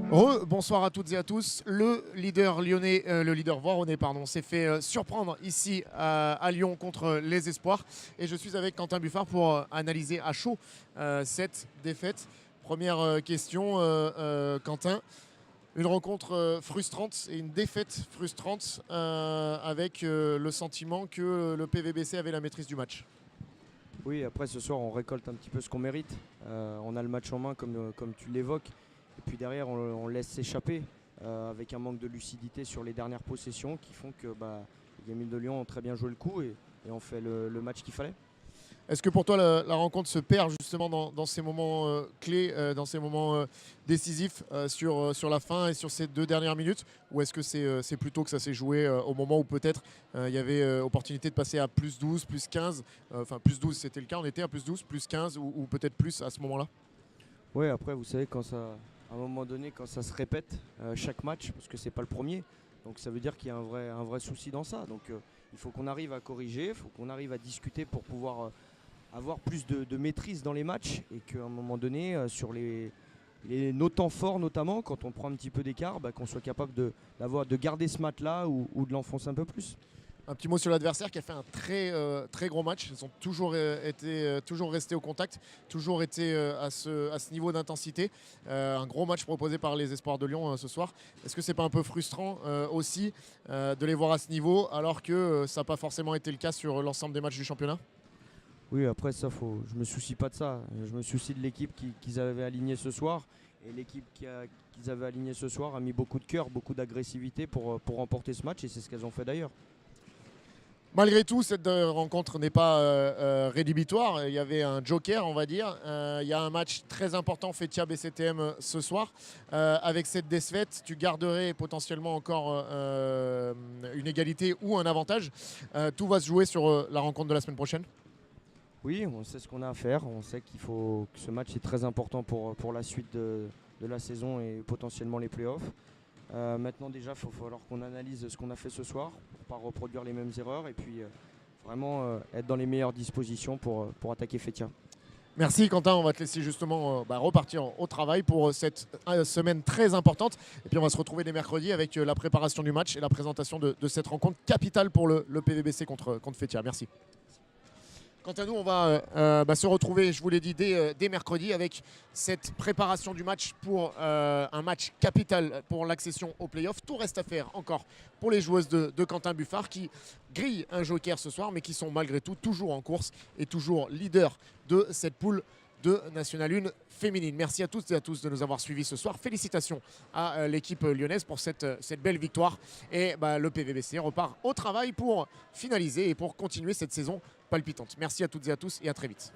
Bonsoir à toutes et à tous. Le leader lyonnais, le leader voironnais, pardon, s'est fait surprendre ici à Lyon contre les Espoirs. Et je suis avec Quentin Buffard pour analyser à chaud cette défaite. Première question, Quentin. Une rencontre frustrante et une défaite frustrante avec le sentiment que le PVBC avait la maîtrise du match. Oui, après ce soir on récolte un petit peu ce qu'on mérite. On a le match en main comme tu l'évoques. Et puis derrière on laisse s'échapper avec un manque de lucidité sur les dernières possessions qui font que les Gamins de Lyon ont très bien joué le coup et ont fait le match qu'il fallait. Est-ce que pour toi la rencontre se perd justement dans ces moments clés, dans ces moments décisifs sur la fin et sur ces 2 dernières minutes? Ou est-ce que c'est plutôt que ça s'est joué au moment où peut-être il y avait opportunité de passer à plus 12, plus 15, enfin plus 12 c'était le cas, on était à plus 12, plus 15 ou peut-être plus à ce moment-là? Oui, après vous savez à un moment donné quand ça se répète chaque match, parce que c'est pas le premier, donc ça veut dire qu'il y a un vrai souci dans ça. Donc il faut qu'on arrive à corriger, il faut qu'on arrive à discuter pour pouvoir avoir plus de maîtrise dans les matchs et qu'à un moment donné, sur nos temps forts notamment, quand on prend un petit peu d'écart, qu'on soit capable de garder ce match-là ou de l'enfoncer un peu plus. Un petit mot sur l'adversaire qui a fait un très gros match. Ils ont toujours resté au contact, toujours été à ce niveau d'intensité. Un gros match proposé par les Espoirs de Lyon ce soir. Est-ce que c'est pas un peu frustrant aussi de les voir à ce niveau alors que ça n'a pas forcément été le cas sur l'ensemble des matchs du championnat? Oui, après ça, je me soucie pas de ça. Je me soucie de l'équipe qu'ils avaient alignée ce soir. Et l'équipe qu'ils avaient alignée ce soir a mis beaucoup de cœur, beaucoup d'agressivité pour remporter ce match. Et c'est ce qu'elles ont fait d'ailleurs. Malgré tout, cette rencontre n'est pas rédhibitoire. Il y avait un joker, on va dire. Il y a un match très important, Feytia BCTM ce soir. Avec cette défaite, tu garderais potentiellement encore une égalité ou un avantage. Tout va se jouer sur la rencontre de la semaine prochaine. Oui, on sait ce qu'on a à faire. On sait que ce match est très important pour la suite de la saison et potentiellement les playoffs. Maintenant déjà, il va falloir qu'on analyse ce qu'on a fait ce soir pour ne pas reproduire les mêmes erreurs et puis vraiment être dans les meilleures dispositions pour attaquer Feytia. Merci Quentin, on va te laisser justement repartir au travail pour cette semaine très importante. Et puis on va se retrouver dès mercredi avec la préparation du match et la présentation de cette rencontre capitale pour le PVBC contre Feytia. Merci. Quant à nous, on va se retrouver, je vous l'ai dit, dès mercredi avec cette préparation du match pour un match capital pour l'accession au play-off. Tout reste à faire encore pour les joueuses de Quentin Buffard qui grillent un joker ce soir mais qui sont malgré tout toujours en course et toujours leader de cette poule de National 1 féminine. Merci à toutes et à tous de nous avoir suivis ce soir. Félicitations à l'équipe lyonnaise pour cette belle victoire. Et le PVBC repart au travail pour finaliser et pour continuer cette saison palpitante. Merci à toutes et à tous et à très vite.